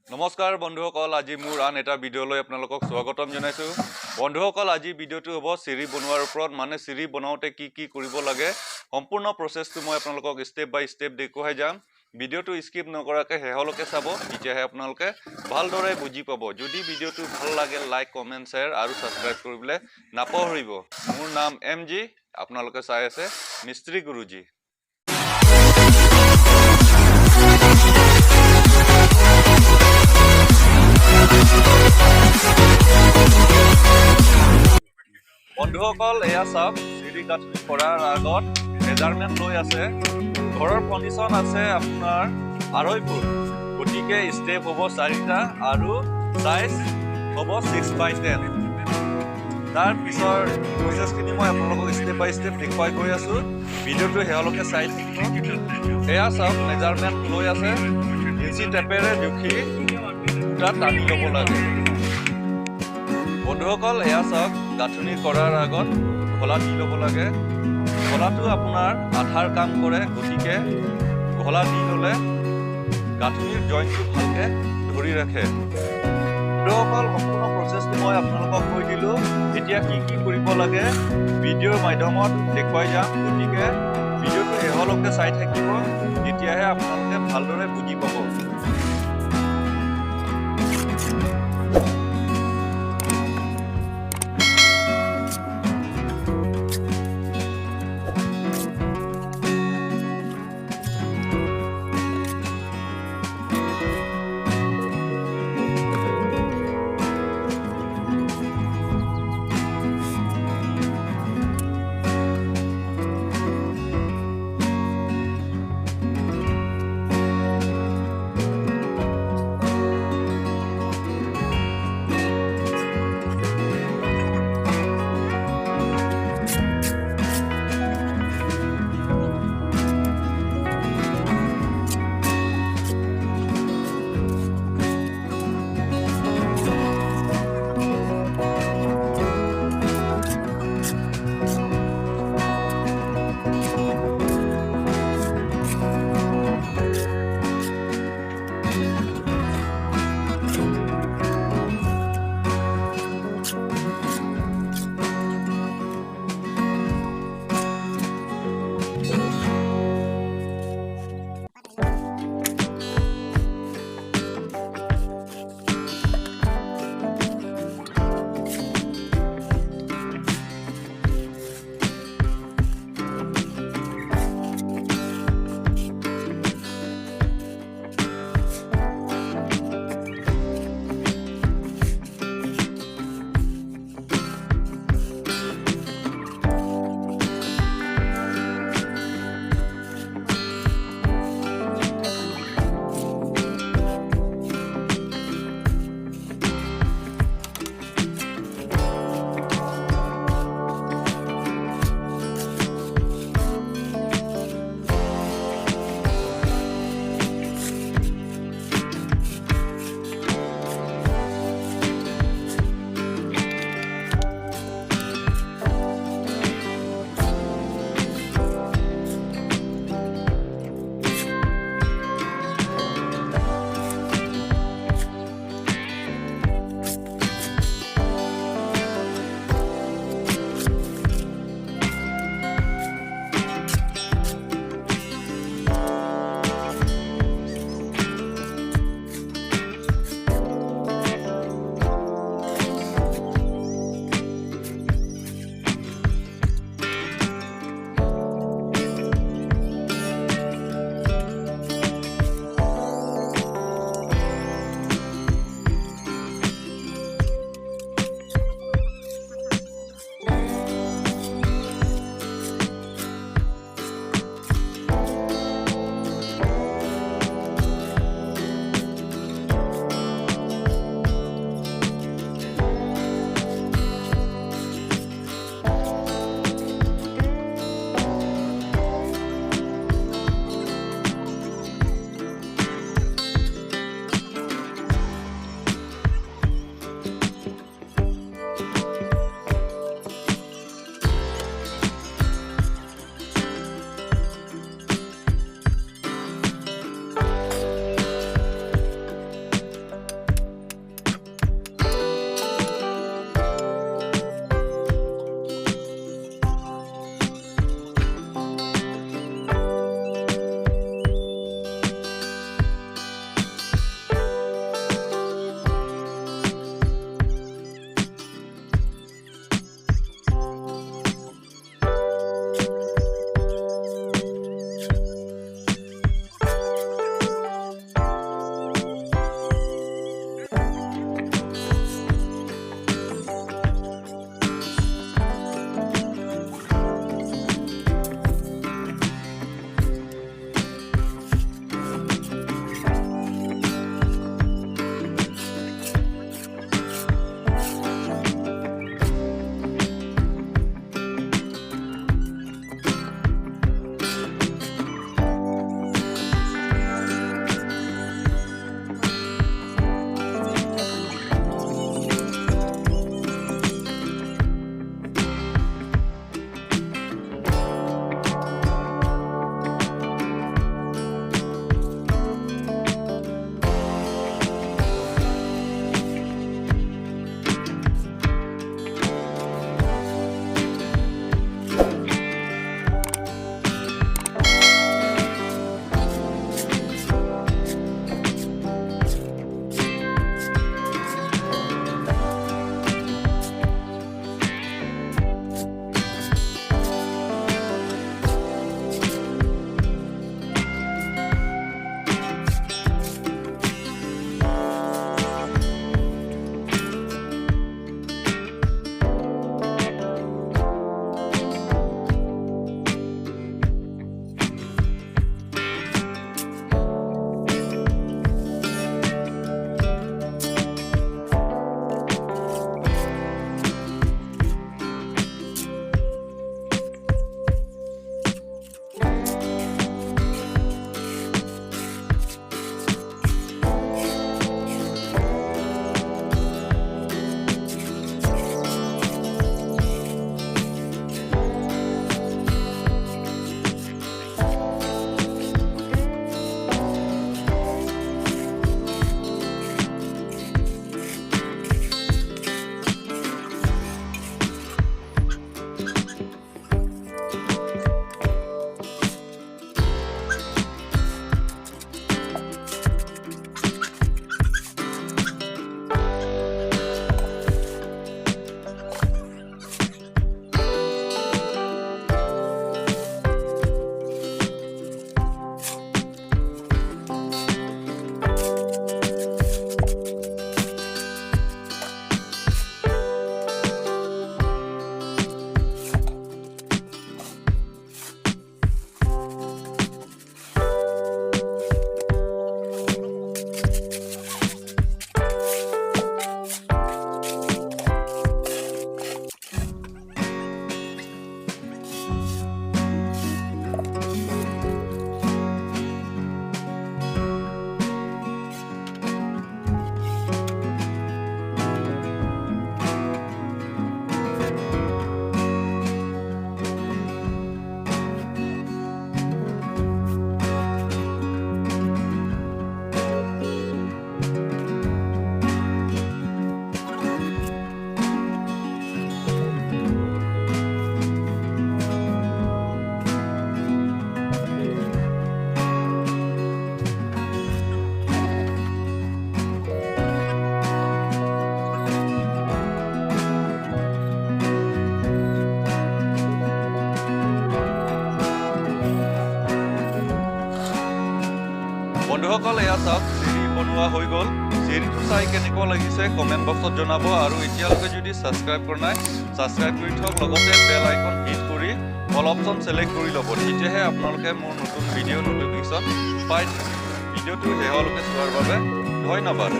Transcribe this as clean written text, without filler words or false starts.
নমস্কাৰ বন্ধুসকল আজি মোৰ আন এটা ভিডিঅ'লৈ আপোনালোকক স্বাগতম জনাইছো বন্ধুসকল আজি ভিডিঅ'টো হ'ব চিৰি বনোৱাৰ ওপৰত মানে চিৰি বনাওতে কি কৰিব লাগে সম্পূৰ্ণ প্ৰচেছটো মই আপোনালোকক ষ্টেপ বাই ষ্টেপ দেখুৱাই যাম ভিডিঅ'টো স্কিপ নকৰাকৈ হেহলকে চাব তেতিয়াহে আপোনালোকে ভালদৰে বুজি পাব যদি ভিডিঅ'টো ভাল লাগে লাইক কমেন্ট শ্বেয়াৰ আৰু সাবস্ক্ৰাইব কৰিবলৈ নাপাহৰিব মোৰ নাম এমজি আপোনালোকে চাই আছে মিস্ত্ৰী গুৰুজী বন্ধুসকল এয়া চাওক চিৰি কাঠনি কৰাৰ আগত মেজাৰমেণ্ট লৈ আছে ঘৰৰ কণ্ডিশ্যন আছে আপোনাৰ 2.5 ফুট গতিকে ষ্টেপ হ'ব 4টা আৰু সাইজ হ'ব 6/10 তাৰ পিছৰ প্ৰচেছখিনি মই আপোনালোকক ষ্টেপ বাই ষ্টেপ দেখুৱাই গৈ আছো ভিডিঅ'টো হেহলকে চাই থাকিব এয়া চাওক মেজাৰমেণ্ট লৈ আছে ইঞ্চি টেপেৰে জুখি দুটা টানি ল'ব লাগে বন্ধুসকল এয়া চাওক গাঁথনি কৰাৰ আগত ঘলা দি ল'ব লাগে ঘলাটো আপোনাৰ আধাৰ কাম কৰে গতিকে ঘলা দি ল'লে গাঁথনিৰ জইণ্টটো ভালকে ধৰি ৰাখে বন্ধুসকল সম্পূৰ্ণ প্ৰচেছটো মই আপোনালোকক কৈ দিলোঁ এতিয়া কি কৰিব লাগে ভিডিঅ'ৰ মাধ্যমত দেখুৱাই যাম গতিকে ভিডিঅ'টো হেহলকে চাই থাকিব তেতিয়াহে আপোনালোকে ভালদৰে বুজি পাব বন্ধুসকল এয়া চাওক চিৰি বনোৱা হৈ গ'ল চিৰিটো চাই কেনেকুৱা লাগিছে কমেণ্ট বক্সত জনাব আৰু এতিয়ালৈকে যদি ছাবস্ক্ৰাইব কৰা নাই ছাবস্ক্ৰাইব কৰি থওক লগতে বেল আইকন হিট কৰি অল অপশ্যন সিলেক্ট কৰি ল'ব তেতিয়াহে আপোনালোকে মোৰ নতুন ভিডিঅ' নটিফিকেশ্যন পাই ভিডিঅ'টো শেষলৈকে চোৱাৰ বাবে ধন্যবাদ